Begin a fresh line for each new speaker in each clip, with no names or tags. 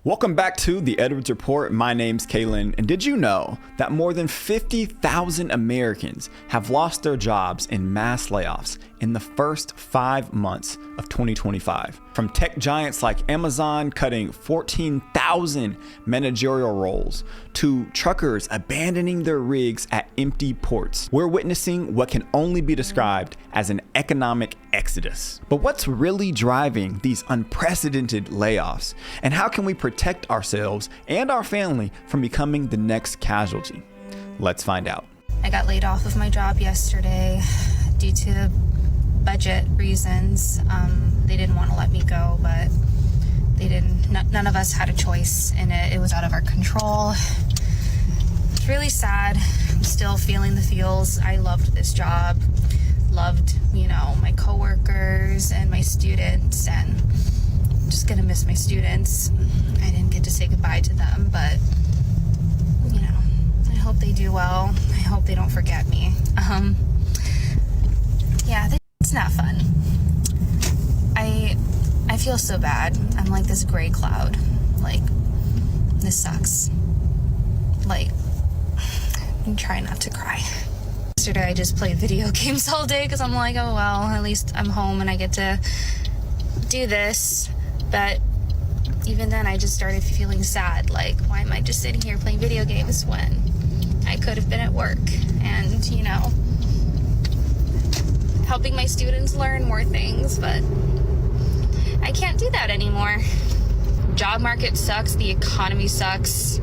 Welcome back to the Edwards Report. My name's Kalen, and did you know that more than 50,000 Americans have lost their jobs in mass layoffs in the first 5 months of 2025? From tech giants like Amazon cutting 14,000 managerial roles to truckers abandoning their rigs at empty ports, we're witnessing what can only be described as an economic exodus. But what's really driving these unprecedented layoffs, and how can we protect ourselves and our family from becoming the next casualty? Let's find out.
I got laid off of my job yesterday due to budget reasons. They didn't want to let me go, but they didn't. None of us had a choice in it. It was out of our control. It's really sad. I'm still feeling the feels. I loved this job. Loved, my coworkers and my students, and I'm just gonna miss my students. I didn't get to say goodbye to them, but I hope they do well. I hope they don't forget me. It's not fun. I feel so bad. I'm like this gray cloud. Like, this sucks. Like, I'm trying not to cry. Yesterday I just played video games all day because I'm like, oh well, at least I'm home and I get to do this. But even then I just started feeling sad. Like, why am I just sitting here playing video games when I could have been at work and, helping my students learn more things, but I can't do that anymore. Job market sucks, the economy sucks.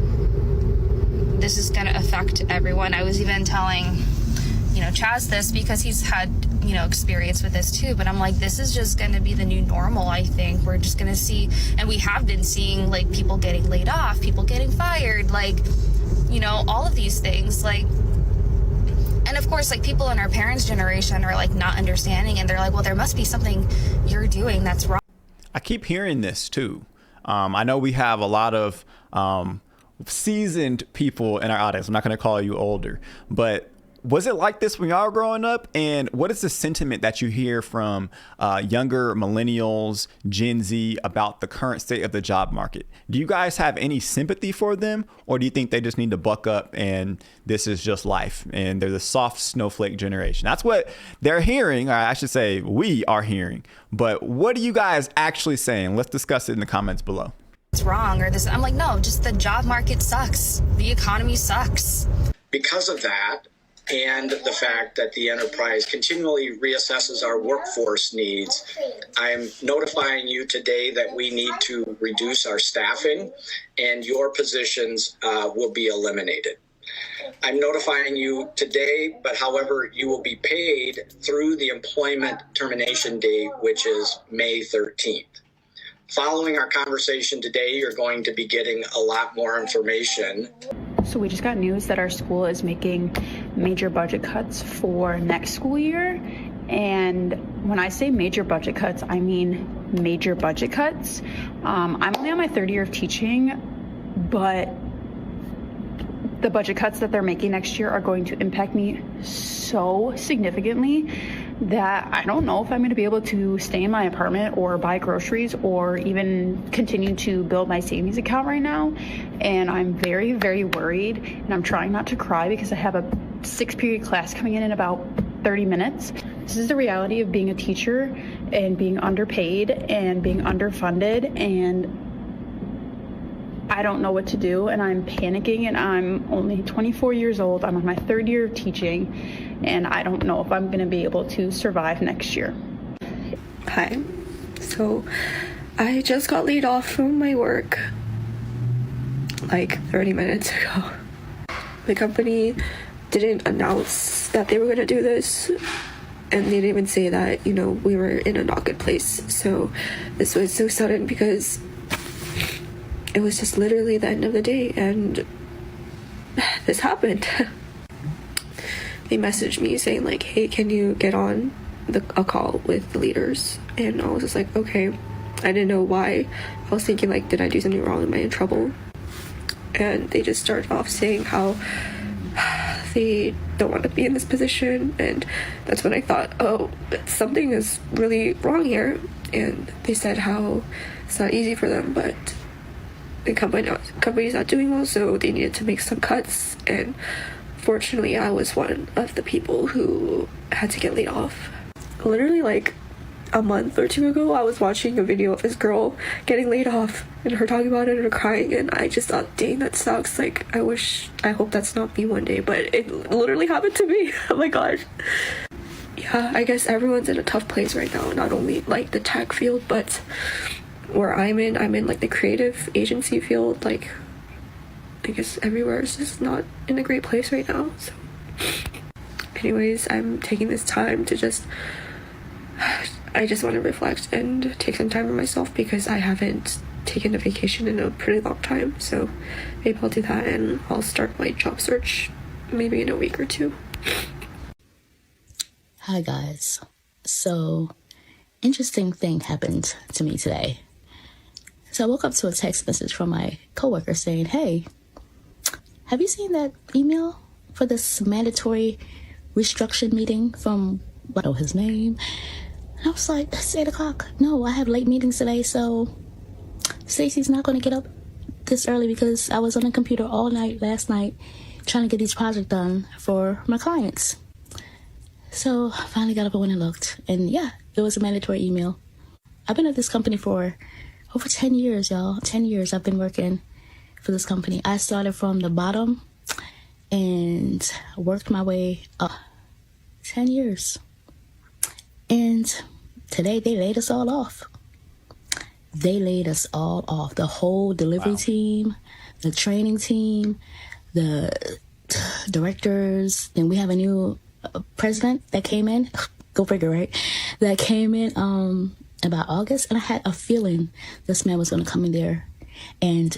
This is gonna affect everyone. I was even telling, Chaz this because he's had, experience with this too, but I'm like, this is just gonna be the new normal, I think. We're just gonna see, and we have been seeing, like, people getting laid off, people getting fired, like, all of these things, like. And of course, like, people in our parents' generation are like not understanding, and they're like, well, there must be something you're doing that's wrong.
I keep hearing this too. I know we have a lot of seasoned people in our audience. I'm not going to call you older, but was it like this when y'all were growing up? And what is the sentiment that you hear from younger millennials, Gen Z, about the current state of the job market? Do you guys have any sympathy for them, or do you think they just need to buck up and this is just life and they're the soft snowflake generation? That's what they're hearing, or I should say we are hearing. But what are you guys actually saying? Let's discuss it in the comments below.
It's wrong, or this. I'm like, no, just the job market sucks. The economy sucks.
Because of that, and the fact that the enterprise continually reassesses our workforce needs, I'm notifying you today that we need to reduce our staffing, and your positions will be eliminated. I'm notifying you today, but however, you will be paid through the employment termination date, which is May 13th. Following our conversation today, you're going to be getting a lot more information.
So we just got news that our school is making major budget cuts for next school year. And when I say major budget cuts, I mean major budget cuts. I'm only on my third year of teaching, but the budget cuts that they're making next year are going to impact me so significantly that I don't know if I'm going to be able to stay in my apartment or buy groceries or even continue to build my savings account right now. And I'm very, very worried, and I'm trying not to cry because I have a 6-period class coming in about 30 minutes. This is the reality of being a teacher and being underpaid and being underfunded, and I don't know what to do, and I'm panicking, and I'm only 24 years old. I'm on my third year of teaching, and I don't know if I'm going to be able to survive next year.
Hi. So I just got laid off from my work like 30 minutes ago. The company didn't announce that they were going to do this, and they didn't even say that, we were in a not good place. So this was so sudden because it was just literally the end of the day, and this happened. They messaged me saying like, hey, can you get on a call with the leaders? And I was just like, okay. I didn't know why. I was thinking like, did I do something wrong? Am I in trouble? And they just started off saying how they don't want to be in this position, and that's when I thought, oh, something is really wrong here. And they said how it's not easy for them, but the company's not doing well, so they needed to make some cuts, and fortunately I was one of the people who had to get laid off. Literally like a month or two ago, I was watching a video of this girl getting laid off and her talking about it and her crying, and I just thought, dang, that sucks. Like, I hope that's not me one day, but it literally happened to me. Oh my gosh. Yeah, I guess everyone's in a tough place right now, not only like the tech field, but where I'm in like the creative agency field. Like, I guess everywhere is just not in a great place right now. So anyways, I'm taking this time to I just want to reflect and take some time for myself, because I haven't taken a vacation in a pretty long time. So maybe I'll do that, and I'll start my job search maybe in a week or two.
Hi guys. So, interesting thing happened to me today. So I woke up to a text message from my coworker saying, "Hey, have you seen that email for this mandatory restructuring meeting from, what, oh, his name?" And I was like, "It's 8 o'clock. No, I have late meetings today, so Stacey's not going to get up this early because I was on the computer all night last night trying to get these projects done for my clients." So I finally got up and went and looked, and yeah, it was a mandatory email. I've been at this company for over 10 years, y'all. 10 years I've been working for this company. I started from the bottom and worked my way up. 10 years. And today they laid us all off. They laid us all off. The whole delivery team, the training team, the directors. Then we have a new president that came in. Go figure, right? That came in about August. And I had a feeling this man was going to come in there and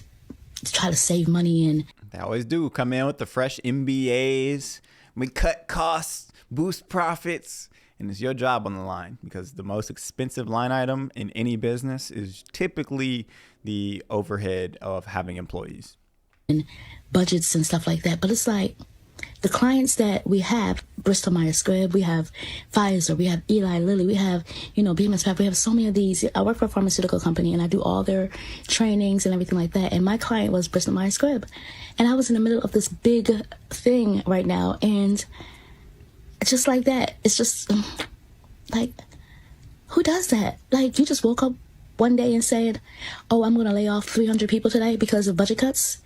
try to save money. And
they always do come in with the fresh MBAs. We cut costs, boost profits. And it's your job on the line, because the most expensive line item in any business is typically the overhead of having employees.
And budgets and stuff like that. But it's like the clients that we have, Bristol Myers Squibb, we have Pfizer, we have Eli Lilly, we have, BMS Pep, we have so many of these. I work for a pharmaceutical company and I do all their trainings and everything like that. And my client was Bristol Myers Squibb. And I was in the middle of this big thing right now. And just like that, it's just like, who does that? Like, you just woke up one day and said, "Oh, I'm going to lay off 300 people today because of budget cuts."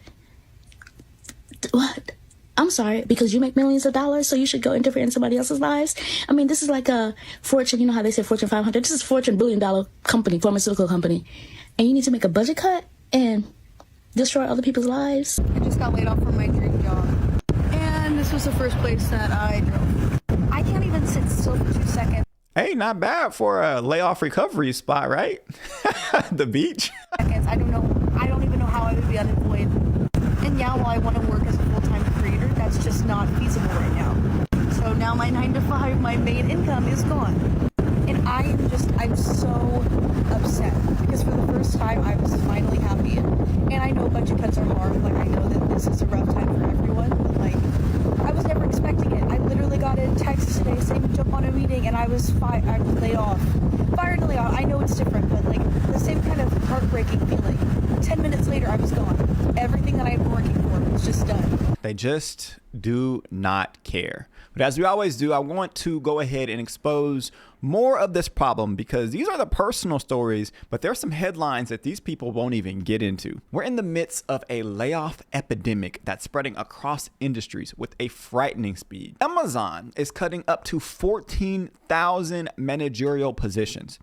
What? I'm sorry, because you make millions of dollars, so you should go interfere in somebody else's lives? I mean, this is like a Fortune, you know how they say Fortune 500? This is a Fortune billion-dollar company, pharmaceutical company. And you need to make a budget cut and destroy other people's lives?
I just got laid off from my dream job. And this was the first place that I drove. I can't even sit still for 2 seconds.
Hey, not bad for a layoff recovery spot, right? The beach.
I don't even know how I would be unemployed. And yeah, while I want to work as a full-time creator, that's just not feasible right now. So now my 9 to 5, my main income is gone. And I'm so upset, because for the first time I was finally happy. And I know budget cuts are hard. Like, I know that this is a rough time for everyone. But like, I was never expecting it. I literally got a text today saying jump on a meeting, and I was I'm laid off. Fired and laid off. I know it's different, but like the same kind of heartbreaking feeling. 10 minutes later, I was gone. Everything that I've been working for was just done.
They just do not care. But as we always do, I want to go ahead and expose more of this problem, because these are the personal stories, but there are some headlines that these people won't even get into. We're in the midst of a layoff epidemic that's spreading across industries with a frightening speed. Amazon is cutting up to 14,000 managerial positions.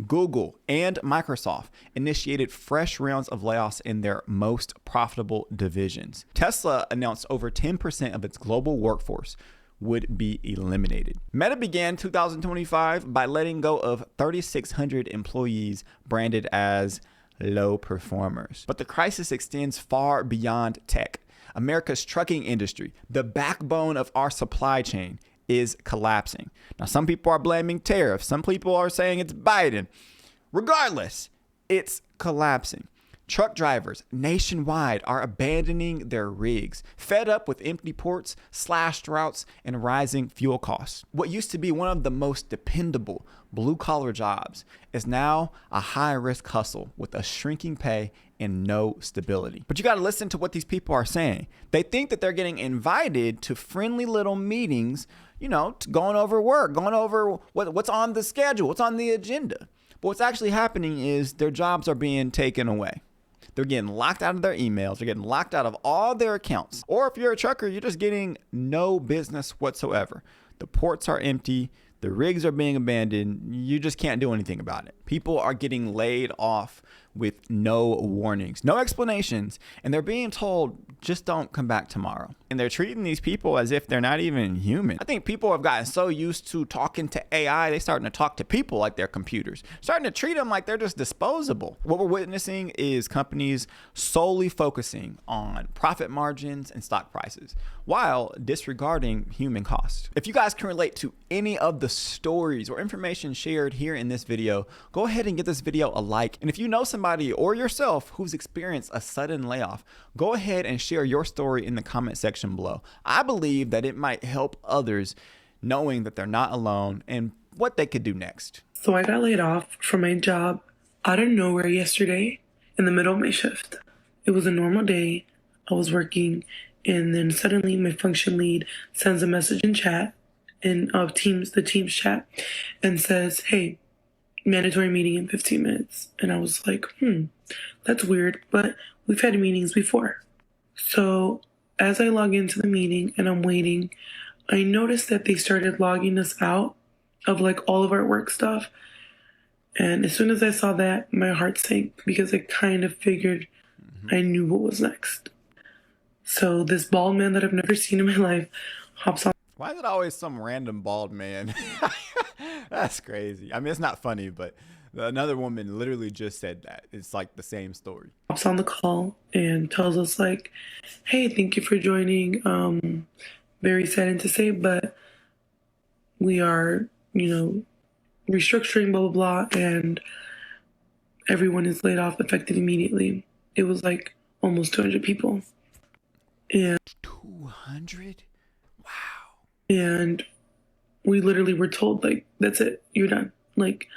Google and Microsoft initiated fresh rounds of layoffs in their most profitable divisions. Tesla announced over 10% of its global workforce would be eliminated. Meta began 2025 by letting go of 3,600 employees branded as low performers. But the crisis extends far beyond tech. America's trucking industry, the backbone of our supply chain, is collapsing. Now, some people are blaming tariffs. Some people are saying it's Biden. Regardless, it's collapsing. Truck drivers nationwide are abandoning their rigs, fed up with empty ports, slashed routes, and rising fuel costs. What used to be one of the most dependable blue-collar jobs is now a high-risk hustle with a shrinking pay and no stability. But you got to listen to what these people are saying. They think that they're getting invited to friendly little meetings, you know, going over work, going over what's on the schedule, what's on the agenda. But what's actually happening is their jobs are being taken away. They're getting locked out of their emails. They're getting locked out of all their accounts. Or if you're a trucker, you're just getting no business whatsoever. The ports are empty. The rigs are being abandoned. You just can't do anything about it. People are getting laid off with no warnings, no explanations, and they're being told, just don't come back tomorrow. And they're treating these people as if they're not even human. I think people have gotten so used to talking to AI, they're starting to talk to people like they're computers, starting to treat them like they're just disposable. What we're witnessing is companies solely focusing on profit margins and stock prices while disregarding human cost. If you guys can relate to any of the stories or information shared here in this video, go ahead and give this video a like. And if you know somebody or yourself who's experienced a sudden layoff, go ahead and share your story in the comment section below. I believe that it might help others knowing that they're not alone and what they could do next.
So I got laid off from my job out of nowhere yesterday in the middle of my shift. It was a normal day. I was working, and then suddenly my function lead sends a message in chat, in the Teams chat, and says, hey, mandatory meeting in 15 minutes. And I was like, that's weird, but we've had meetings before. So as I log into the meeting and I'm waiting, I noticed that they started logging us out of like all of our work stuff. And as soon as I saw that, my heart sank because I kind of figured I knew what was next. So this bald man that I've never seen in my life hops on.
Why is it always some random bald man? That's crazy. I mean, it's not funny, but another woman literally just said that. It's like the same story.
Hops on the call and tells us like, hey, thank you for joining. Very saddened to say, but we are, restructuring, blah, blah, blah, and everyone is laid off effective immediately. It was like almost 200 people. And
200? Wow.
And we literally were told, like, that's it, you're done. Like,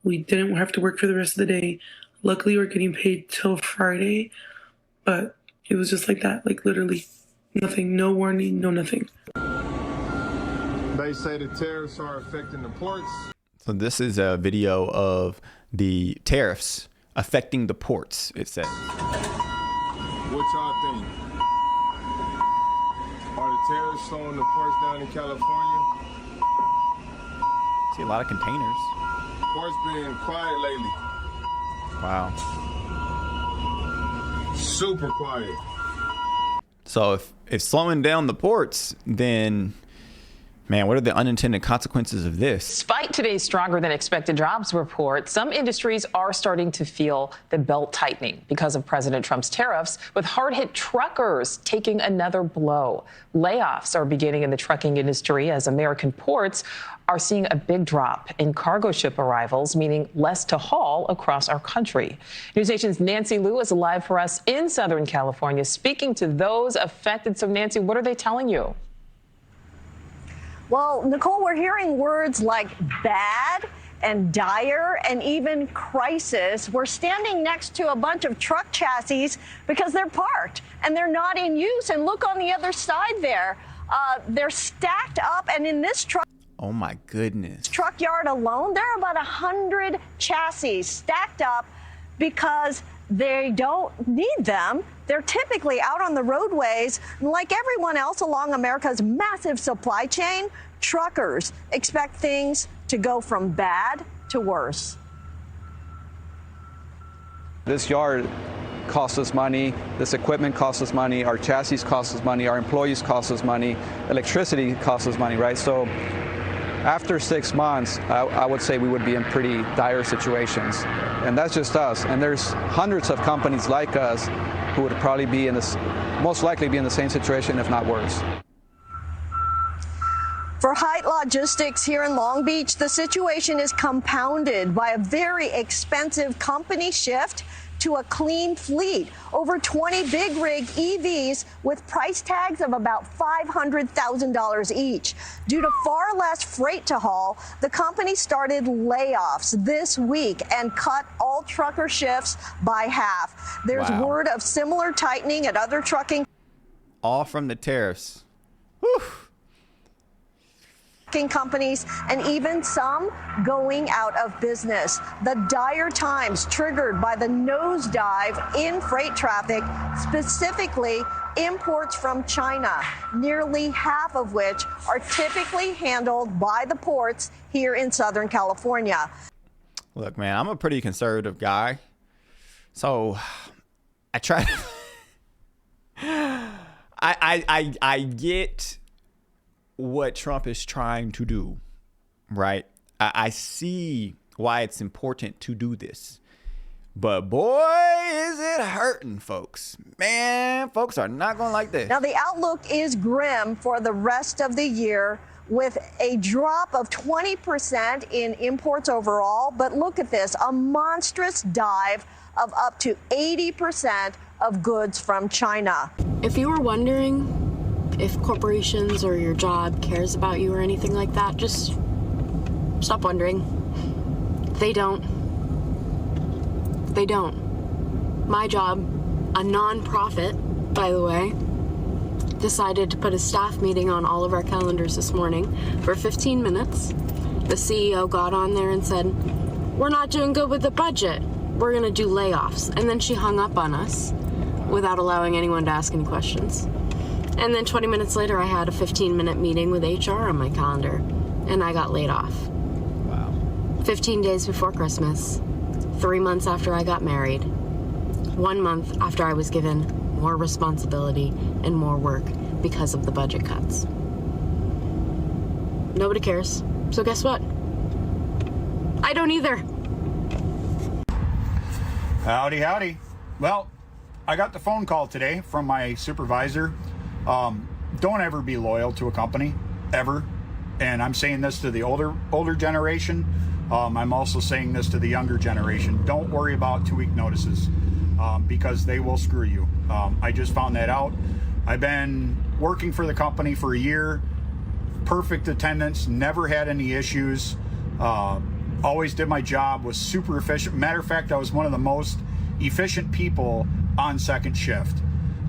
we didn't have to work for the rest of the day. Luckily, we're getting paid till Friday, but it was just like that, like literally nothing, no warning, no nothing.
They say the tariffs are affecting the ports.
So this is a video of the tariffs affecting the ports, it says.
What y'all think? Are the tariffs slowing the ports down in California?
See a lot of containers.
Ports been quiet lately.
Wow.
Super quiet.
So if slowing down the ports, then man, what are the unintended consequences of this?
Despite today's stronger than expected jobs report, some industries are starting to feel the belt tightening because of President Trump's tariffs, with hard-hit truckers taking another blow. Layoffs are beginning in the trucking industry as American ports are seeing a big drop in cargo ship arrivals, meaning less to haul across our country. News Nation's Nancy Liu is live for us in Southern California, speaking to those affected. So, Nancy, what are they telling you?
Well, Nicole, we're hearing words like bad and dire and even crisis. We're standing next to a bunch of truck chassis because they're parked and they're not in use. And look on the other side there. They're stacked up, and in this truck.
Oh my goodness.
Truck yard alone, there are about 100 chassis stacked up because they don't need them. They're typically out on the roadways. Like everyone else along America's massive supply chain, truckers expect things to go from bad to worse.
This yard costs us money, this equipment costs us money, our chassis costs us money, our employees cost us money, electricity costs us money, right? So after 6 months, I would say we would be in pretty dire situations. And that's just us. And there's hundreds of companies like us who would probably be in this, most likely be in the same situation, if not worse.
For Height Logistics here in Long Beach, the situation is compounded by a very expensive company shift to a clean fleet. Over 20 big rig EVs with price tags of about $500,000 each. Due to far less freight to haul, the company started layoffs this week and cut all trucker shifts by half. There's word of similar tightening at other trucking.
All from the tariffs. Whew.
Companies and even some going out of business. The dire times triggered by the nosedive in freight traffic, specifically imports from China, nearly half of which are typically handled by the ports here in Southern California.
Look, man, I'm a pretty conservative guy, so I try to I get what Trump is trying to do, right? I see why it's important to do this. But boy, is it hurting folks. Man, folks are not going to like this.
Now, the outlook is grim for the rest of the year, with a drop of 20% in imports overall. But look at this, a monstrous dive of up to 80% of goods from China.
If you were wondering if corporations or your job cares about you or anything like that, just stop wondering. They don't. They don't. My job, a non-profit, by the way, decided to put a staff meeting on all of our calendars this morning for 15 minutes. The CEO got on there and said, "We're not doing good with the budget. We're going to do layoffs." And then she hung up on us without allowing anyone to ask any questions. And then 20 minutes later, I had a 15-minute meeting with HR on my calendar, and I got laid off.
Wow.
15 days before Christmas, 3 months after I got married, 1 month after I was given more responsibility and more work because of the budget cuts. Nobody cares. So guess what? I don't either.
Howdy, howdy. Well, I got the phone call today from my supervisor. Don't ever be loyal to a company, ever. And I'm saying this to the older generation. I'm also saying this to the younger generation. Don't worry about 2-week notices because they will screw you. I just found that out. I've been working for the company for a year. Perfect attendance, never had any issues. Always did my job, was super efficient. Matter of fact, I was one of the most efficient people on second shift.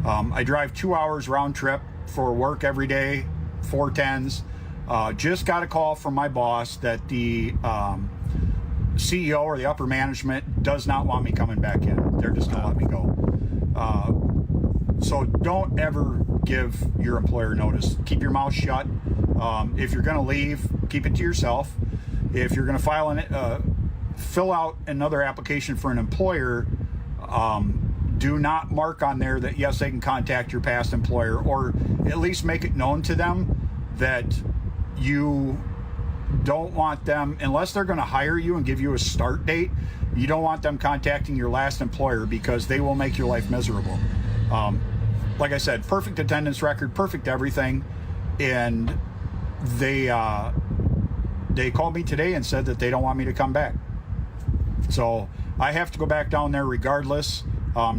I drive 2 hours round trip for work every day, 410s. Just got a call from my boss that the CEO or the upper management does not want me coming back in. They're just gonna let me go. So don't ever give your employer notice. Keep your mouth shut. If you're gonna leave, keep it to yourself. If you're gonna fill out another application for an employer, do not mark on there that yes, they can contact your past employer, or at least make it known to them that you don't want them, unless they're going to hire you and give you a start date, you don't want them contacting your last employer because they will make your life miserable. Like I said, perfect attendance record, perfect everything. And they called me today and said that they don't want me to come back. So I have to go back down there regardless.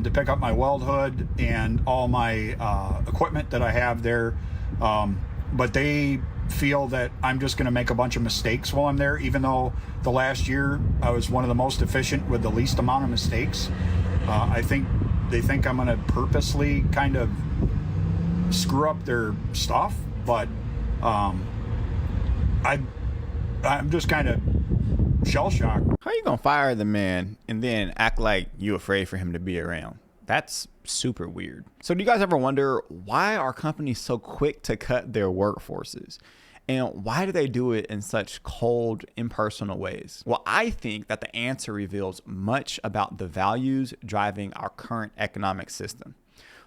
To pick up my weld hood and all my equipment that I have there. But they feel that I'm just going to make a bunch of mistakes while I'm there, even though the last year I was one of the most efficient with the least amount of mistakes. I think they think I'm going to purposely kind of screw up their stuff, but I'm just kind of shell-shocked.
How are you gonna fire the man and then act like you afraid for him to be around? That's super weird. So do you guys ever wonder, why are companies so quick to cut their workforces? And why do they do it in such cold, impersonal ways? Well, I think that the answer reveals much about the values driving our current economic system.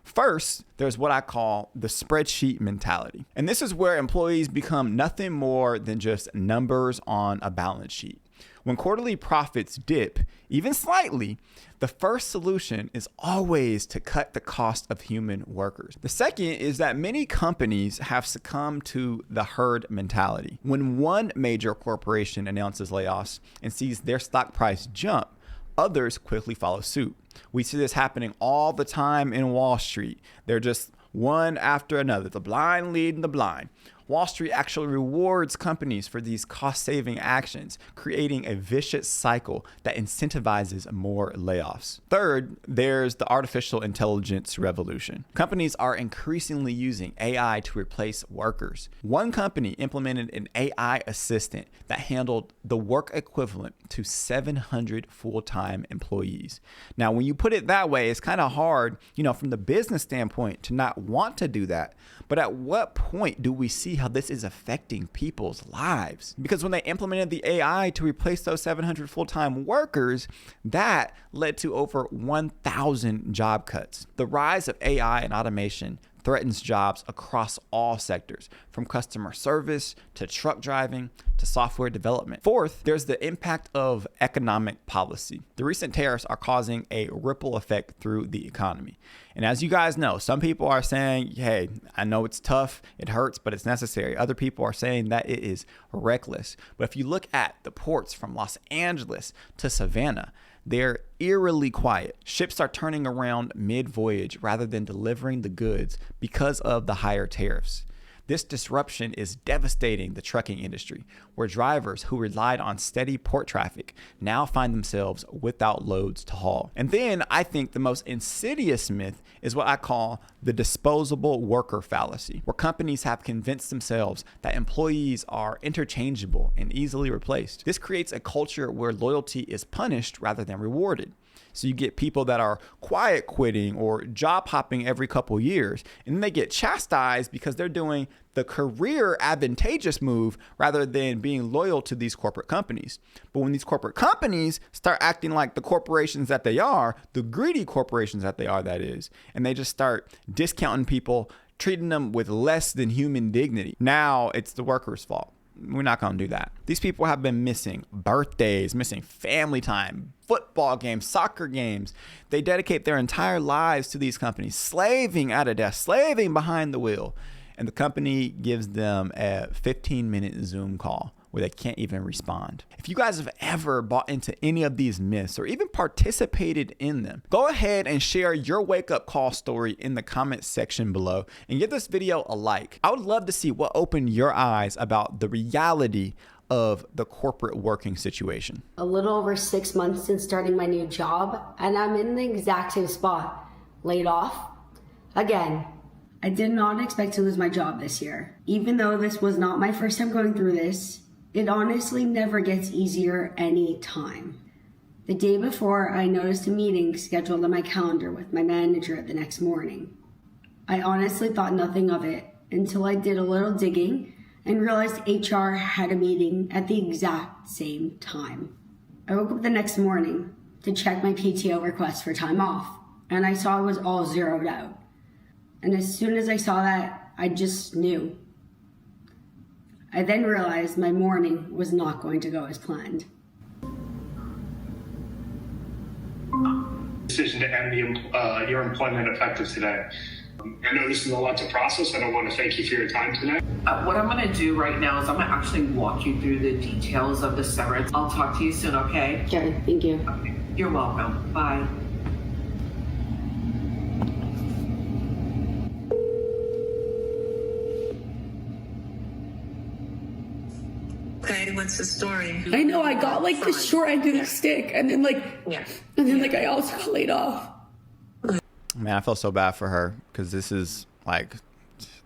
First, there's what I call the spreadsheet mentality. And this is where employees become nothing more than just numbers on a balance sheet. When quarterly profits dip, even slightly, the first solution is always to cut the cost of human workers. The second is that many companies have succumbed to the herd mentality. When one major corporation announces layoffs and sees their stock price jump, Others quickly follow suit. We see this happening all the time in Wall Street. They're just one after another, the blind leading the blind. Wall Street actually rewards companies for these cost-saving actions, creating a vicious cycle that incentivizes more layoffs. Third, there's the artificial intelligence revolution. Companies are increasingly using AI to replace workers. One company implemented an AI assistant that handled the work equivalent to 700 full-time employees. Now, when you put it that way, it's kind of hard, from the business standpoint to not want to do that. But at what point do we see how this is affecting people's lives? Because when they implemented the AI to replace those 700 full-time workers, that led to over 1,000 job cuts. The rise of AI and automation threatens jobs across all sectors, from customer service to truck driving to software development. Fourth, there's the impact of economic policy. The recent tariffs are causing a ripple effect through the economy. And as you guys know, some people are saying, hey, I know it's tough, it hurts, but it's necessary. Other people are saying that it is reckless. But if you look at the ports from Los Angeles to Savannah, they're eerily quiet. Ships are turning around mid-voyage rather than delivering the goods because of the higher tariffs. This disruption is devastating the trucking industry, where drivers who relied on steady port traffic now find themselves without loads to haul. And then I think the most insidious myth is what I call the disposable worker fallacy, where companies have convinced themselves that employees are interchangeable and easily replaced. This creates a culture where loyalty is punished rather than rewarded. So you get people that are quiet quitting or job hopping every couple years, and then they get chastised because they're doing the career advantageous move rather than being loyal to these corporate companies. But when these corporate companies start acting like the corporations that they are, the greedy corporations that they are, that is, and they just start discounting people, treating them with less than human dignity, now it's the workers' fault. We're not going to do that. These people have been missing birthdays, missing family time, football games, soccer games. They dedicate their entire lives to these companies, slaving at a desk, slaving behind the wheel. And the company gives them a 15-minute Zoom call where they can't even respond. If you guys have ever bought into any of these myths or even participated in them, go ahead and share your wake-up call story in the comment section below and give this video a like. I would love to see what opened your eyes about the reality of the corporate working situation.
A little over 6 months since starting my new job, and I'm in the exact same spot, laid off again. I did not expect to lose my job this year. Even though this was not my first time going through this, it honestly never gets easier any time. The day before, I noticed a meeting scheduled on my calendar with my manager the next morning. I honestly thought nothing of it until I did a little digging and realized HR had a meeting at the exact same time. I woke up the next morning to check my PTO request for time off, and I saw it was all zeroed out. And as soon as I saw that, I just knew. I then realized my morning was not going to go as planned.
Decision to end your employment effective today. I know this is a lot to process. I don't want to thank you for your time tonight.
What I'm going to do right now is I'm going to actually walk you through the details of the severance. I'll talk to you soon, okay?
Okay, thank you.
Okay. You're welcome. Bye.
Okay, what's the story?
I know, I got like the short end of the stick, and then I also got laid off.
Man, I feel so bad for her because this is like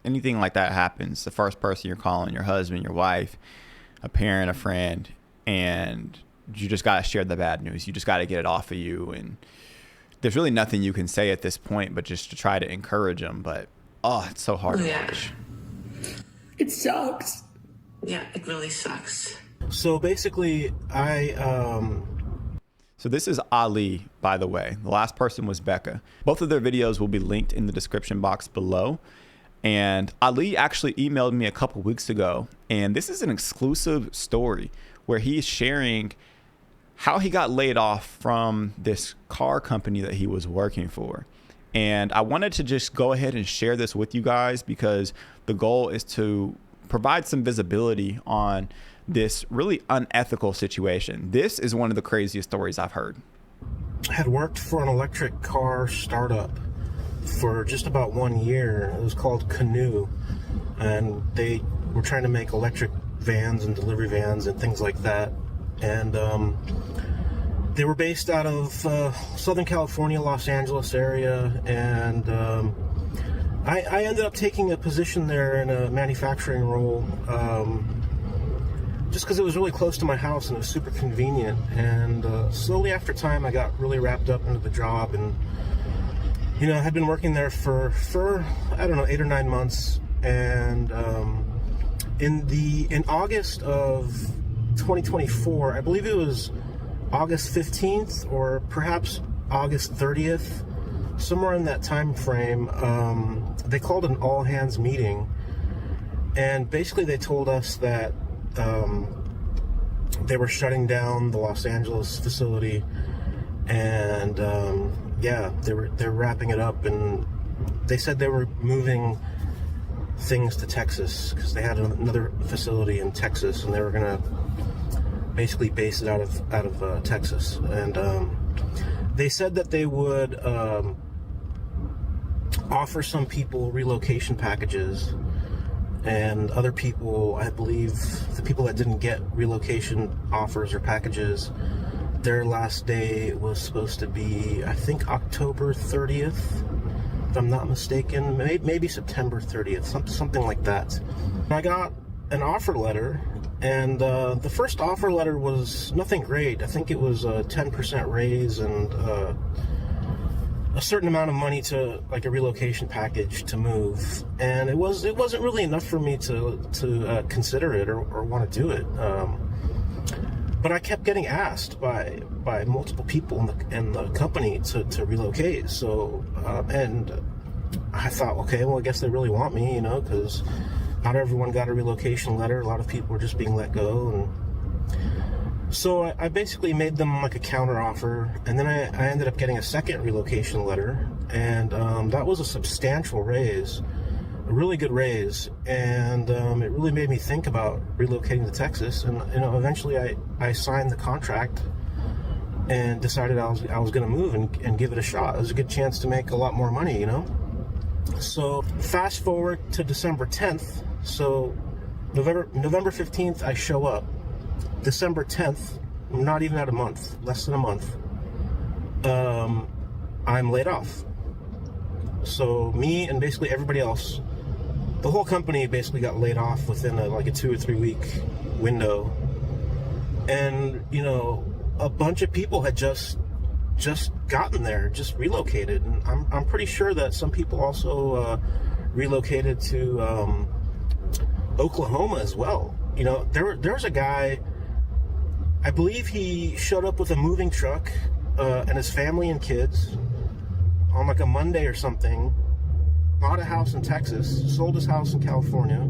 anything like that happens. The first person you're calling, your husband, your wife, a parent, a friend, and you just got to share the bad news. You just got to get it off of you. And there's really nothing you can say at this point, but just to try to encourage them. But, oh, it's so hard to watch.
It sucks.
Yeah, it really sucks.
So basically,
So this is Ali, by the way. The last person was Becca. Both of their videos will be linked in the description box below. And Ali actually emailed me a couple weeks ago, and this is an exclusive story where he's sharing how he got laid off from this car company that he was working for. And I wanted to just go ahead and share this with you guys because the goal is to provide some visibility on this really unethical situation. This is one of the craziest stories I've heard.
had worked for an electric car startup for just about 1 year. It was called Canoe, and they were trying to make electric vans and delivery vans and things like that. And they were based out of Southern California, Los Angeles area, and I ended up taking a position there in a manufacturing role, just because it was really close to my house and it was super convenient. And slowly after time, I got really wrapped up into the job, and I had been working there for I don't know, 8 or 9 months. And in August of 2024, I believe it was August 15th or perhaps August 30th, somewhere in that time frame, they called an all hands meeting, and basically they told us that they were shutting down the Los Angeles facility, and they're wrapping it up, and they said they were moving things to Texas because they had another facility in Texas, and they were gonna basically base it out of Texas. And they said that they would offer some people relocation packages, and other people, I believe the people that didn't get relocation offers or packages, their last day was supposed to be, I think, October 30th, if I'm not mistaken, maybe September 30th, something like that. I got an offer letter, and the first offer letter was nothing great. I think it was a 10% raise and a certain amount of money to, like, a relocation package to move, and it wasn't really enough for me to consider it or want to do it. But I kept getting asked by multiple people in the company to relocate. So and I thought, okay, well, I guess they really want me, because not everyone got a relocation letter. A lot of people were just being let go, and so I basically made them like a counter offer, and then I ended up getting a second relocation letter, and that was a substantial raise, a really good raise, and it really made me think about relocating to Texas. And eventually I signed the contract and decided I was going to move and give it a shot. It was a good chance to make a lot more money, So fast forward to December 10th. So November 15th, I show up. December 10th, not even at a month, less than a month, I'm laid off. So me and basically everybody else, the whole company basically got laid off within a 2 or 3 week window. And, a bunch of people had just gotten there, just relocated. And I'm pretty sure that some people also relocated to Oklahoma as well. There was a guy, I believe he showed up with a moving truck and his family and kids on like a Monday or something, bought a house in Texas, sold his house in California,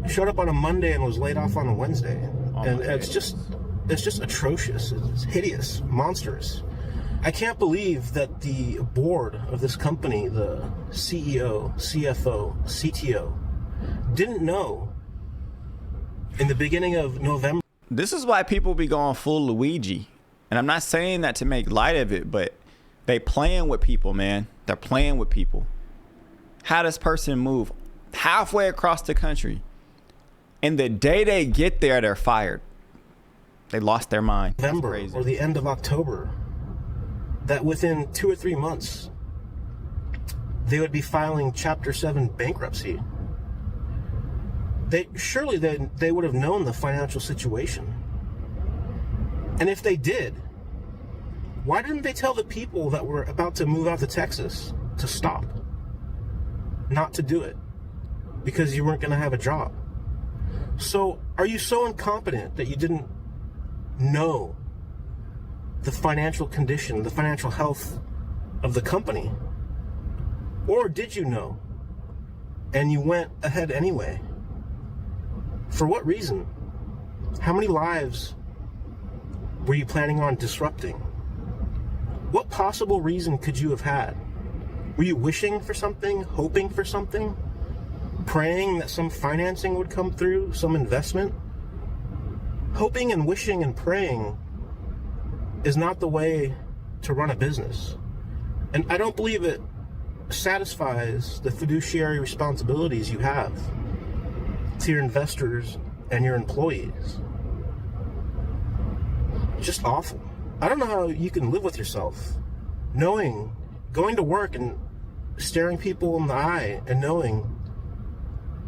showed up on a Monday and was laid off on a Wednesday. And it's just atrocious. It's hideous, monstrous. I can't believe that the board of this company, the CEO, CFO, CTO, didn't know in the beginning of November.
This is why people be going full Luigi. And I'm not saying that to make light of it, but they playing with people, man. They're playing with people. How does person move halfway across the country, and the day they get there, they're fired? They lost their mind.
November or the end of October, that within 2 or 3 months, they would be filing Chapter 7 bankruptcy. They would have known the financial situation. And if they did, why didn't they tell the people that were about to move out to Texas to stop? Not to do it. Because you weren't going to have a job. So, are you so incompetent that you didn't know the financial condition, the financial health of the company? Or did you know and you went ahead anyway? For what reason? How many lives were you planning on disrupting? What possible reason could you have had? Were you wishing for something, hoping for something, praying that some financing would come through, some investment? Hoping and wishing and praying is not the way to run a business. And I don't believe it satisfies the fiduciary responsibilities you have to your investors and your employees. It's just awful. I don't know how you can live with yourself knowing, going to work and staring people in the eye and knowing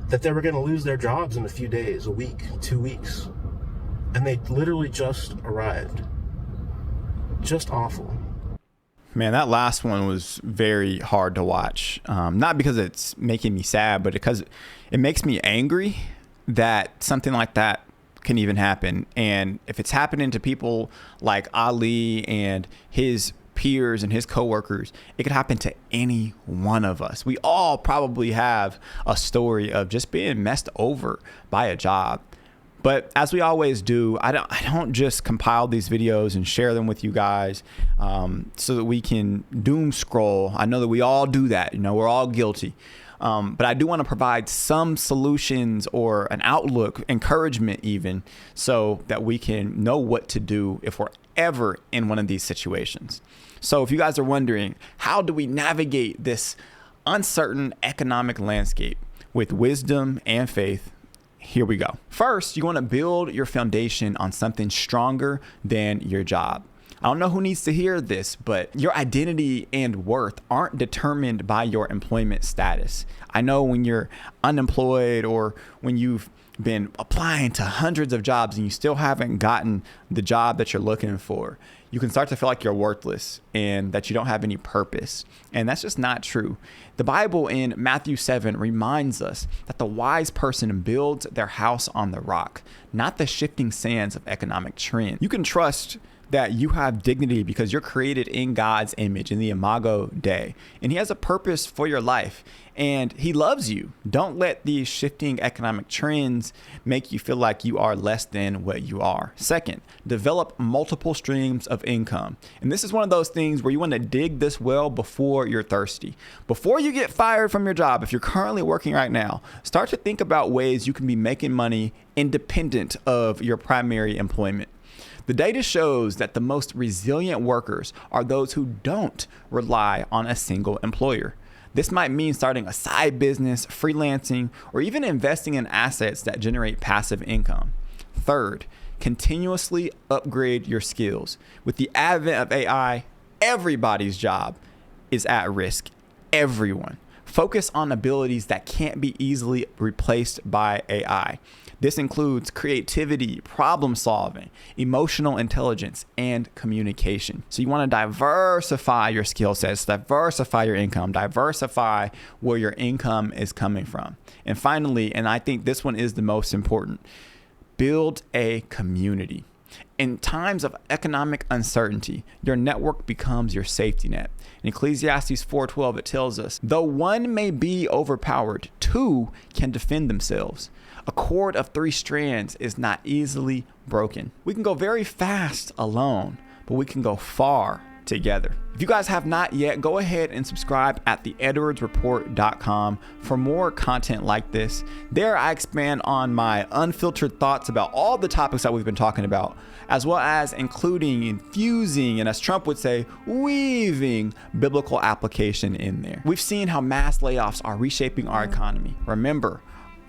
that they were going to lose their jobs in a few days, a week, 2 weeks. And they literally just arrived. Just awful.
Man, that last one was very hard to watch. Not because it's making me sad, but because it makes me angry that something like that can even happen. And if it's happening to people like Ali and his peers and his coworkers, it could happen to any one of us. We all probably have a story of just being messed over by a job. But as we always do, I don't just compile these videos and share them with you guys so that we can doom scroll. I know that we all do that. We're all guilty. But I do want to provide some solutions or an outlook, encouragement even, so that we can know what to do if we're ever in one of these situations. So if you guys are wondering, how do we navigate this uncertain economic landscape with wisdom and faith? Here we go. First, you want to build your foundation on something stronger than your job. I don't know who needs to hear this, but your identity and worth aren't determined by your employment status. I know when you're unemployed or when you've been applying to hundreds of jobs and you still haven't gotten the job that you're looking for, you can start to feel like you're worthless and that you don't have any purpose. And that's just not true. The Bible in Matthew 7 reminds us that the wise person builds their house on the rock, not the shifting sands of economic trend. You can trust that you have dignity because you're created in God's image, in the Imago Dei, and He has a purpose for your life, and He loves you. Don't let these shifting economic trends make you feel like you are less than what you are. Second, develop multiple streams of income. And this is one of those things where you want to dig this well before you're thirsty. Before you get fired from your job, if you're currently working right now, start to think about ways you can be making money independent of your primary employment. The data shows that the most resilient workers are those who don't rely on a single employer. This might mean starting a side business, freelancing, or even investing in assets that generate passive income. Third, continuously upgrade your skills. With the advent of AI, everybody's job is at risk. Everyone. Focus on abilities that can't be easily replaced by AI. This includes creativity, problem solving, emotional intelligence, and communication. So you want to diversify your skill sets, diversify your income, diversify where your income is coming from. And finally, and I think this one is the most important, build a community. In times of economic uncertainty, your network becomes your safety net. In Ecclesiastes 4:12, it tells us, though one may be overpowered, two can defend themselves. A cord of 3 strands is not easily broken. We can go very fast alone, but we can go far together. If you guys have not yet, go ahead and subscribe at theedwardsreport.com for more content like this. There I expand on my unfiltered thoughts about all the topics that we've been talking about, as well as including, infusing, and as Trump would say, weaving biblical application in there. We've seen how mass layoffs are reshaping our economy. Remember,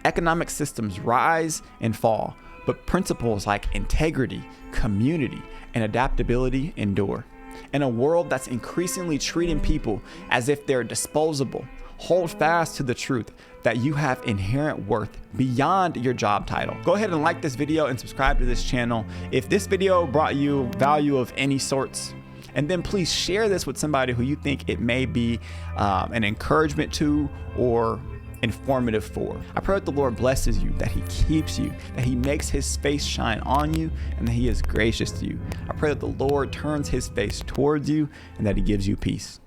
economic systems rise and fall, but principles like integrity, community, and adaptability endure. In a world that's increasingly treating people as if they're disposable, hold fast to the truth that you have inherent worth beyond your job title. Go ahead and like this video and subscribe to this channel if this video brought you value of any sorts. And then please share this with somebody who you think it may be an encouragement to or informative for. I pray that the Lord blesses you, that He keeps you, that He makes His face shine on you, and that He is gracious to you. I pray that the Lord turns His face towards you and that He gives you peace.